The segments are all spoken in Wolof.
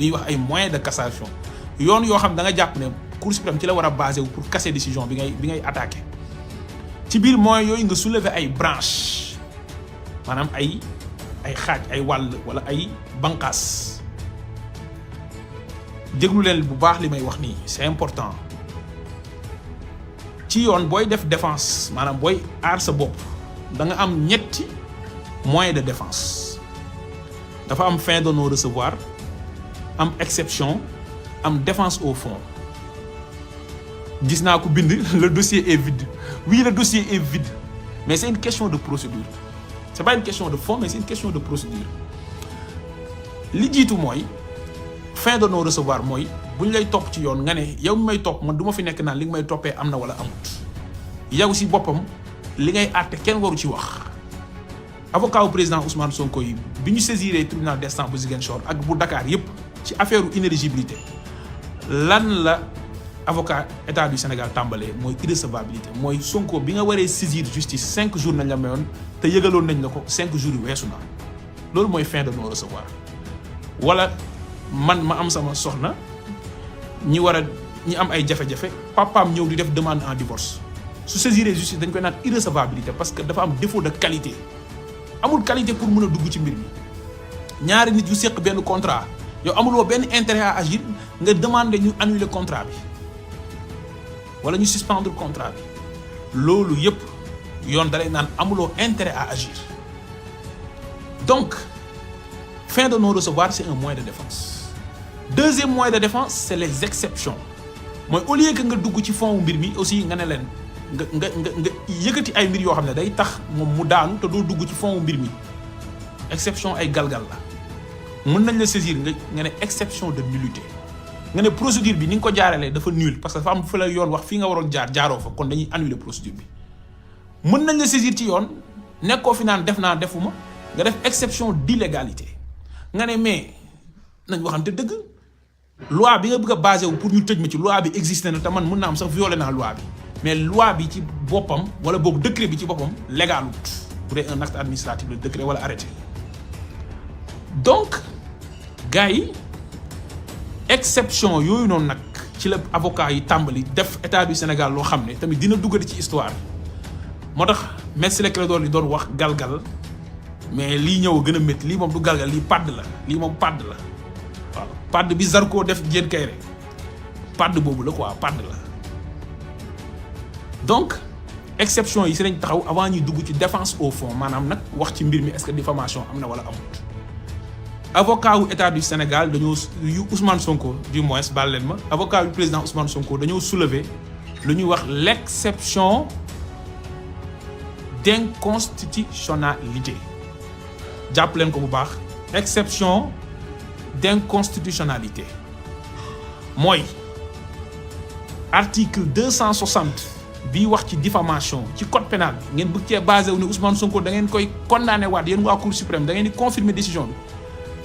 li ñuy wax ay moyens de cassation yoon yoo xam da nga jàpp ne Cour suprême ci la war a basé wu pour casser décision bi ngay attaqué ci biir moyens yooyu nga soulever ay branches maanaam ay xaaj ay wàll wala ay banqaas déglu leen bu baax li may wax nii c'est important ci yoon booy def défense maanaam booy aar sa bopp da nga am ñetti moyens de défense dafa am fin de non recevoir am exception am défense au fond gis naa ko bind le dossier est vide oui le dossier est vide mais c'est une question de procédure c'est pas une question de fond mais c'est une question de procédure li jiitu mooy fin de non recevoir mooy bu ñu lay topp ci yoon nga ne yow mi may topp man du ma fi nekk naan li nga may toppee am na wala amut yow si boppam li ngay àtte kenn waru ci wax avocat wu président Ousmane Sonko yi bi ñu saisiré tribunal d'instance bu Ziguinchor ak bu Dakar yépp ci affaire inéligibilité lan la avocat état du Sénégal tàmbalee mooy irrecevabilité mooy Sonko bi nga waree saisir justice 5 jours nañ la mayoon te yëgaloon nañ la ko 5 jours yu weesu na loolu mooy fin de non recevoir wala man ma am sama soxna ñi am ay jafe-jafe papaam ñëw di def demande en divorce su saisiré justice dañ koy naan irrecevabilité parce que dafa am défaut de qualité amul qualité pour mën a dugg ci mbir mi ñaari nit yu seq benn contrat yow amuloo benn intérêt à agir nga demander ñu annuler contrat bi wala ñu suspendre contrat bi loolu yépp yoon dalay naan amuloo intérêt à agir donc fin de non recevoir c'est un moyen de défense deuxième moyen de défense c'est les exceptions mooy au lieu que nga dugg ci fond mbir mi aussi nga ne leen nga yëkkati ay mbir yoo xam ne day tax moom mu daanu te doo dugg ci fond mbir mi exception ay galgal la mën nañ la saisir nga ne exception de nullité nga ne procédure bi ni nga ko jaaralee dafa nul parce que dafa am fa la yoon wax fii nga waroon jaaroo fa kon dañuy annuler procédure bi mën nañ la saisir ci yoon nekkoo fi naan def naa defuma nga def exception d'illégalité nga ne mais nañ waxante dëgg loi bi nga bëgg a basé wu pour ñu tëj ma ci loi bi existé na te man mën naa am sax violé naa loi bi mais loi bi ci boppam wala boog décret bi ci boppam légalut bu dee un acte administratif le décret wala arrêté donc gars yi exception yooyu noonu nag ci la avocat yi tàmbali def état du Sénégal loo xam ne tamit dina duggati ci histoire moo tax Maître Ciré Clédor Ly doon wax galgal mais lii ñëw a gën a métti lii moom du galgal lii padd la lii moom padd la waaw padd bi Zarko def Diène Kaïré padd boobu la quoi padd la donc exception yi si lañ taxaw avant ñuy dugg ci défense au fond maanaam nag wax ci mbir mi est-ce que diffamation am na wala amut avocat wu état du Sénégal dañoo yu Ousmane Sonko du moins baal leen ma avocat yu président Ousmane Sonko dañoo soulever lu ñuy wax l'exception d'inconstitutionnalité jàpp leen ko bu baax exception d'inconstitutionnalité mooy article 260 bii wax ci diffamation ci code pénal bi ngeen bëgg cee basé wu ne Ousmane Sonko da ngeen koy condamné waat yéen waa Cour suprême da ngeen di confirmer décision bi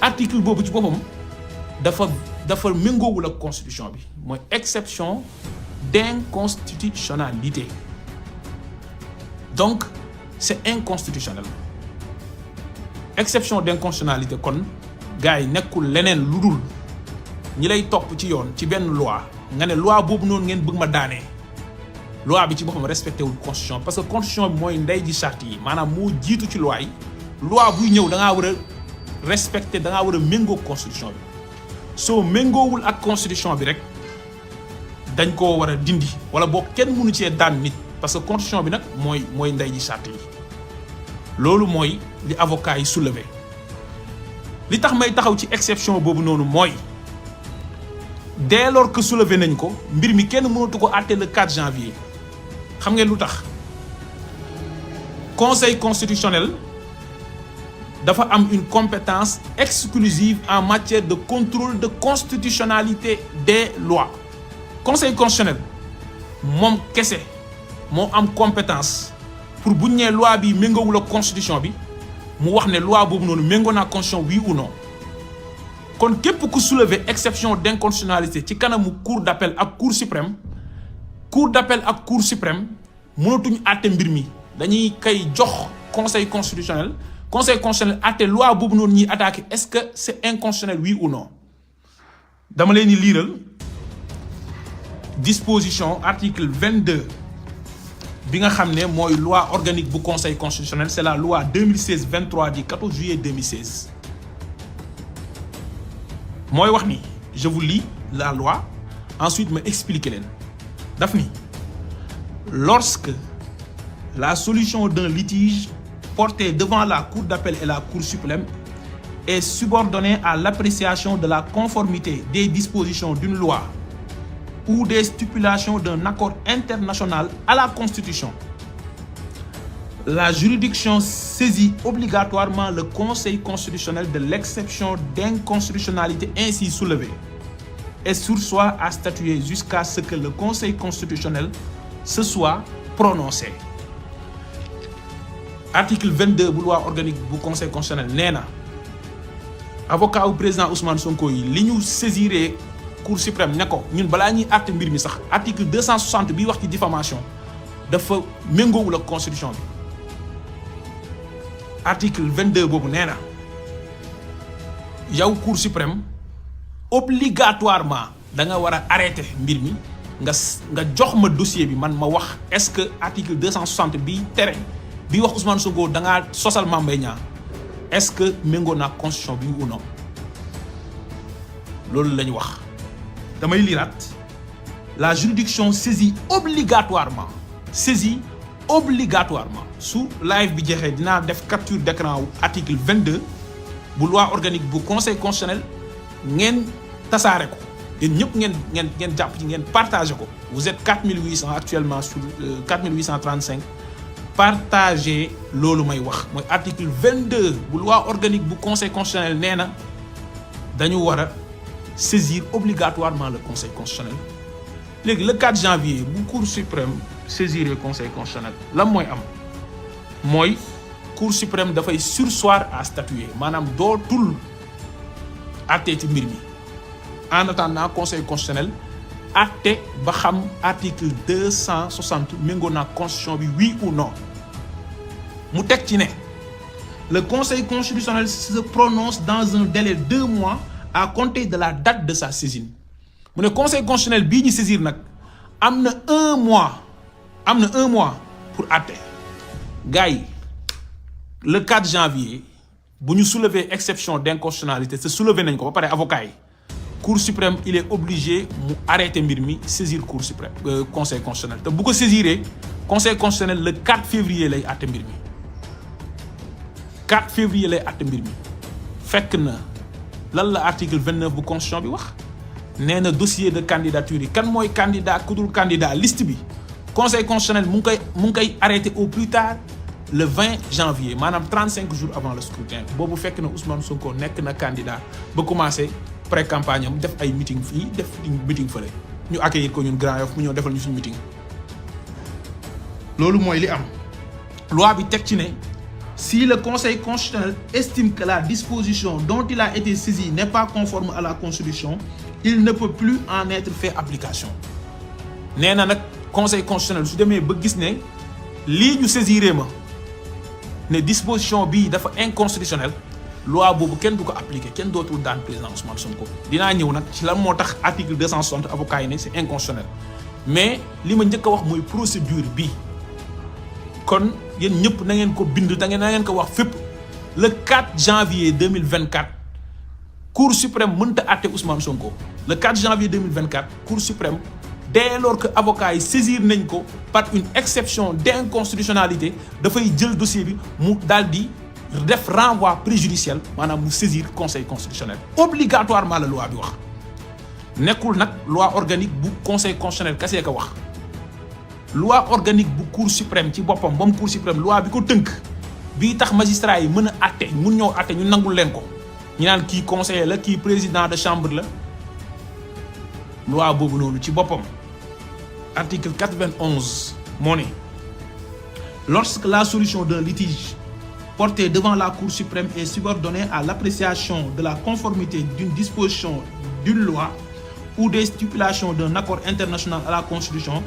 article boobu ci boppam dafa méngoowul ak constitution bi mooy exception d'inconstitutionnalité donc c'est inconstitutionnel exception d'inconstitutionnalité kon gars yi nekkul leneen lu dul ñi lay topp ci yoon ci benn loi nga ne loi boobu noonu ngeen bëgg ma daanee loi bi ci boppam respecté wul constitution parce que constitution bi mooy ndey ji charte yi maanaam moo jiitu ci loi yi loi buy ñëw da ngaa war a respecté da ngaa war a méngoo constitution bi soo méngoowul ak constitution bi rek dañ koo war a dindi wala boo kenn mënu cee daan nit parce que constitution bi nag mooy ndey ji charte yi loolu mooy li avocat yi soulevé li tax may taxaw ci exception boobu noonu mooy dès lors que soulevé nañ ko mbir mi kenn mënatu ko àtte le 4 janvier xam ngeen lu tax conseil constitutionnel dafa am une compétence exclusive en matière de contrôle de constitutionnalité des lois conseil constitutionnel moom kese moo am compétence pour bu ñu nee loi bi méngoowul ak constitution bi mu wax ne loi boobu noonu méngoo naa constitution oui ou non kon képp ku soulever exception d'inconstitutionnalité ci kanamu cour d'appel ak cour suprême mënatuñu àtte mbir mi dañuy kay jox conseil constitutionnel àtte loi boobu noonu ñuy attaqué est-ce que c'est inconstitutionnel oui ou non dama leen di liiral disposition article 22 bi nga xam ne mooy loi organique bu conseil constitutionnel, c'est la loi 2016-23 du 14 juillet 2016 mooy wax ni, je vous lis la loi, ensuite ma expliquer leen. daf ni, lorsque la solution d'un litige porté devant la Cour d'appel et la Cour suprême est subordonnée à l'appréciation de la conformité des dispositions d'une loi ou des stipulations d'un accord international à la Constitution, la juridiction saisit obligatoirement le Conseil constitutionnel de l'exception d'inconstitutionnalité ainsi soulevée et sursoit à statuer jusqu'à ce que le Conseil constitutionnel se soit prononcé. Article 22 bu loi organique bu Conseil constitutionnel nee na avocat wu président Ousmane Sonko yi li ñu saisiré Cour suprême ne ko ñun balaa ñuy àtte mbir mi sax article 260 bi wax ci diffamation dafa méngoowul ak constitution bi. article 22 boobu nee na yow Cour suprême obligatoirement da nga war a arrêter mbir mi nga jox ma dossier bi man ma wax est-ce que article 260 bi tere bi wax Ousmane Sonko da ngaa sosal Mame Mbaye Niang est-ce que méngoo na constitution bi ou non loolu la ñu wax. damay liraat la juridiction saisit obligatoirement su live bi jeexee dinaa def capture d'écran wu article 22 bu loi organique bu conseil constitutionnel ngeen tasaare ko yéen ñëpp ngeen jàpp ci ngeen partagé ko. vous êtes 4800 actuellement sur 4835 partagé loolu may wax mooy article 22 bu loi organique bu conseil constitutionnel nee na dañu war a saisir obligatoirement le Conseil constitutionnel. léegi le 4 janvier bu Cour suprême saisir le Conseil constitutionnel lan mooy am mooy Cour suprême dafay surseoir à statuer maanaam dootul àtte ci mbir mi en attendant Conseil constitutionnel àtte ba xam article 260 méngoo na constitution bi oui ou non mu teg ci ne le Conseil constitutionnel se prononce dans un délai de 2 mois à compter de la date de sa saisine. mu ne conseil constitutionnel bii ñu saisir nag am na 1 mois pour àtte gars yi le 4 janvier bu ñu soulever exception d'inconstitutionnalité te soulever nañ ko ba pare avocat yi Cour suprême il est obligé mu arrêter mbir mi saisir Cour suprême conseil constitutionnel te bu ko saisiree conseil constitutionnel le 4 février lay àtte mbir mi 4 février lay àtte mbir mi fekk na lan la article 29 bu constitution bi wax nee na dossier de candidature yi kan mooy candidat ku dul candidat liste bi conseil constitutionnel mu ngi koy arrêté au plus tard le 20 janvier maanaam 35 jours avant le scrutin boobu fekk na Ousmane Sonko nekk na candidat ba commencé pré-campagne am def ay meeting fii def meeting fële ñu accueillir ko ñun Grand Yoff mu ñëw defal ñu suñu meeting. loolu mooy li am loi bi teg ci ne si le Conseil constitutionnel estime que la disposition dont il a été saisi n'est pas conforme à la Constitution, il ne peut plus en être fait application. nee na nag Conseil constitutionnel su demee ba gis ne lii ñu saisiré ma ne disposition bii dafa inconstitutionnel loi boobu kenn du ko appliquer kenn dootul daan président Ousmane Sonko. dinaa ñëw nag ci lan moo tax article 260 avocat yi ne c'est inconstitutionnel mais li ma njëkk a wax mooy procédure bii. kon yéen ñëpp na ngeen ko bind na ngeen ko wax fépp le 4 janvier 2024 Cour suprême mënta àtte Ousmane Sonko le 4 janvier 2024 Cour suprême dès lors que avocat yi saisir nañ ko par une exception d'inconstitutionnalité dafay jël dossier bi mu daal di def renvoi préjudiciel maanaam mu saisir conseil constitutionnel obligatoirement la loi bi wax nekkul nag loi organique bu conseil constitutionnel kasee ko wax. loi organique bu Cour suprême ci boppam moom Cour suprême loi bi ko tënk bii tax magistrat yi mën a àtte mun ñëw àtte ñu nangul leen ko ñu naan kii conseiller la kii président de chambre la loi boobu noonu ci boppam article 91 moo ne lorsque la solution d'un litige porté devant la Cour suprême est subordonnée à l'appréciation de la conformité d'une disposition d'une loi ou des stipulations d'un accord international à la Constitution,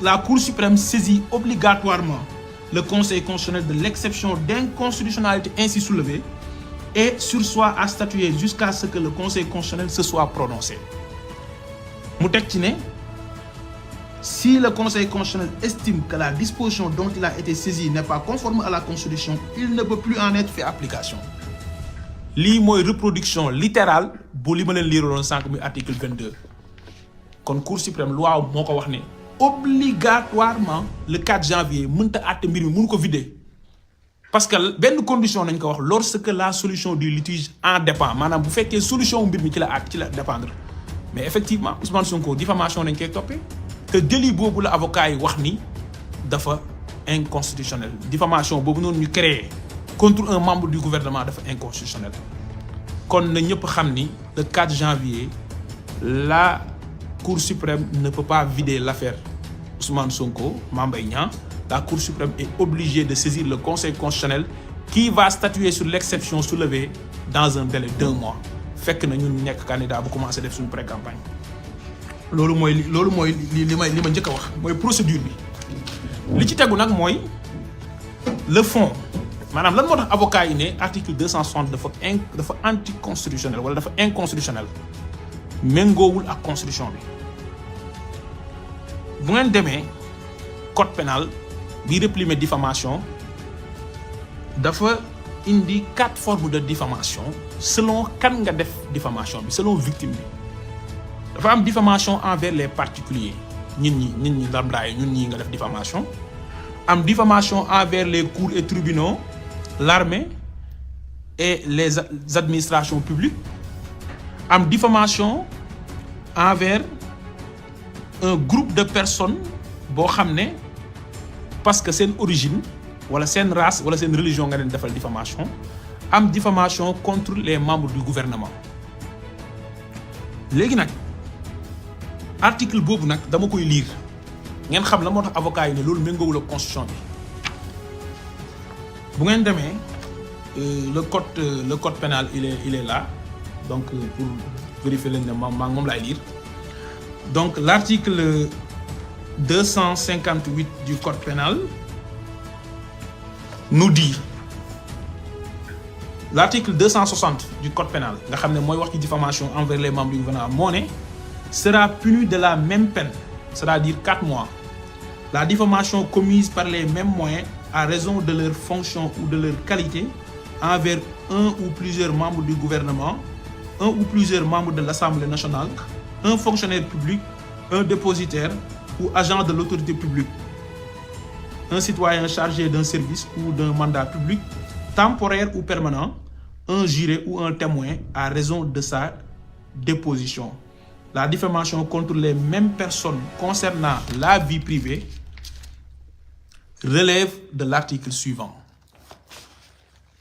la Cour suprême saisit obligatoirement le Conseil constitutionnel de l'exception d'inconstitutionnalité ainsi soulevée et sursoit à statuer jusqu'à ce que le Conseil constitutionnel se soit prononcé. mu teg ci ne si le Conseil constitutionnel estime que la disposition dont il a été saisi n'est pas conforme à la Constitution, il ne peut plus en être fait application. lii mooy reproduction littérale bu li ma leen liiraloon sànq muy article 22 kon Cour suprême loi moo ko wax ne obligatoirement le 4 janvier mënta àtte mbir mi mënu ko vider parce que benn condition nañ ko wax lorsque la solution du litige en dépend maanaam bu fekkee solution mbir mi ci la dépendre mais effectivement Ousmane Sonko diffamation nañ koy toppee te délit boobu la avocat yi wax ni dafa inconstitutionnel diffamation boobu noonu ñu créé contre un membre du gouvernement dafa inconstitutionnel kon na ñëpp xam ni le 4 janvier la Cour suprême ne peut pas vider l'affaire Ousmane Sonko, Mame Mbaye Niang. La Cour suprême est obligée de saisir le Conseil constitutionnel qui va statuer sur l'exception soulevée dans un délai d'1 mois. fekk na ñun nekk candidat bu commencé def suñu pré-campagne. loolu mooy li ma njëkk a wax mooy procédure bi li ci tegu nag mooy le fond maanaam lan moo tax avocat yi ne article 260 dafa anticonstitutionnel wala dafa inconstitutionnel méngoowul ak constitution bi. bu ngeen demee code pénal bi réprimer diffamation dafa indi 4 formes de diffamation selon kan nga def diffamation bi selon victime bi. dafa am diffamation envers les particuliers nit ñi lambda yi ñun ñi nga def diffamation am diffamation envers les cours et tribunaux l'armée et les administrations publiques am diffamation envers un groupe de personnes boo xam ne parce que seen origine wala seen race wala seen religion nga leen defal diffamation am diffamation contre les membres du gouvernement. léegi nag article boobu nag dama koy lire ngeen xam la moo tax avocat yi ne loolu méngoowul ak constitution bi bu ngeen demee le code pénal il est là donc pour vérifier leen ne moom laay lire. Donc l'article 258 du code pénal nous dit l'article 260 du code pénal nga xam ne mooy wax ci diffamation envers les membres du gouvernement moo ne sera puni de la même peine, c'est-à-dire 4 mois, la diffamation commise par les mêmes moyens à raison de leur fonction ou de leur qualité envers un ou plusieurs membres du gouvernement, un ou plusieurs membres de l'Assemblée nationale, un fonctionnaire public, un dépositaire ou agent de l'autorité publique, un citoyen chargé d'un service ou d'un mandat public, temporaire ou permanent, un juré ou un témoin à raison de sa déposition. La diffamation contre les mêmes personnes concernant la vie privée relève de l'article suivant.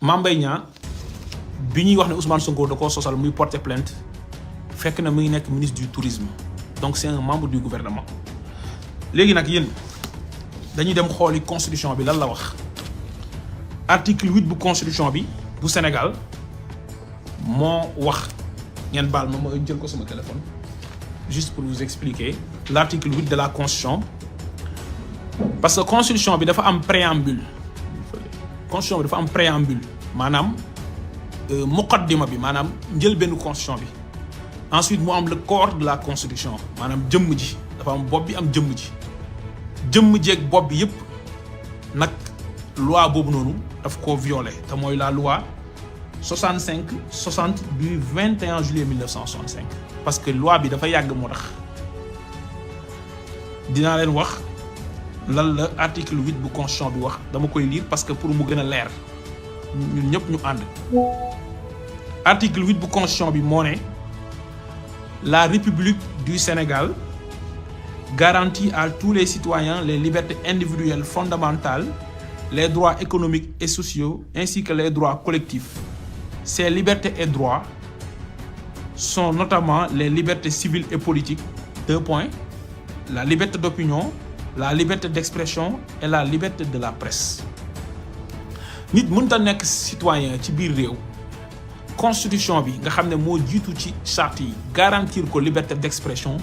Mame Mbaye Niang bi ñuy wax ne Ousmane Sonko da koo sosal muy porter plainte fekk na mu ngi nekk ministre du tourisme donc c'est un membre du gouvernement. léegi nag yéen dañuy dem xooli constitution bi lan la wax. article 8 bu constitution bi bu Sénégal moo wax ngeen baal ma jël ko sama téléphone juste pour vous expliquer l'article 8 de la constitution parce que constitution bi dafa am préambule constitution bi dafa am préambule maanaam muqaddima bi maanaam njël benn constitution bi ensuite mu am le corps de la constitution maanaam jëmm ji dafa am bopp bi am jëmm ji jëmm jeeg bopp bi yépp nag loi boobu noonu daf ko violé te mooy la loi 65-60 du 21 juillet 1965 parce que loi bi dafa yàgg moo tax dinaa leen wax lan la article 8 bu constitution bi wax dama koy lire parce que pour mu gën a leer ñun ñëpp ñu ànd. article 8 bu constitution bi moo ne la République du Sénégal garantit à tous les citoyens les libertés individuelles fondamentales, les droits économiques et sociaux ainsi que les droits collectifs. Ces libertés et droits sont notamment les libertés civiles et politiques, 2 points, la liberté d'opinion, la liberté d'expression et la liberté de la presse. nit mënta nekk citoyen ci biir réew constitution bi nga xam ne moo jiitu ci charte yi garantir ko liberté d'expression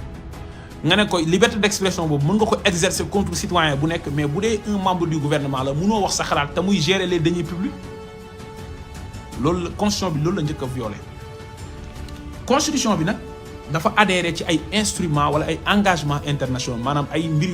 nga ne ko liberté d'expression boobu mën nga ko exercer contre citoyen bu nekk mais bu dee un membre du gouvernement la mënoo wax sa xalaat te muy gérer les deniers publics loolu la constitution bi loolu la njëkk a violé constitution bi nag dafa adhéré ci ay instruments wala ay engagements internationaux maanaam ay mbir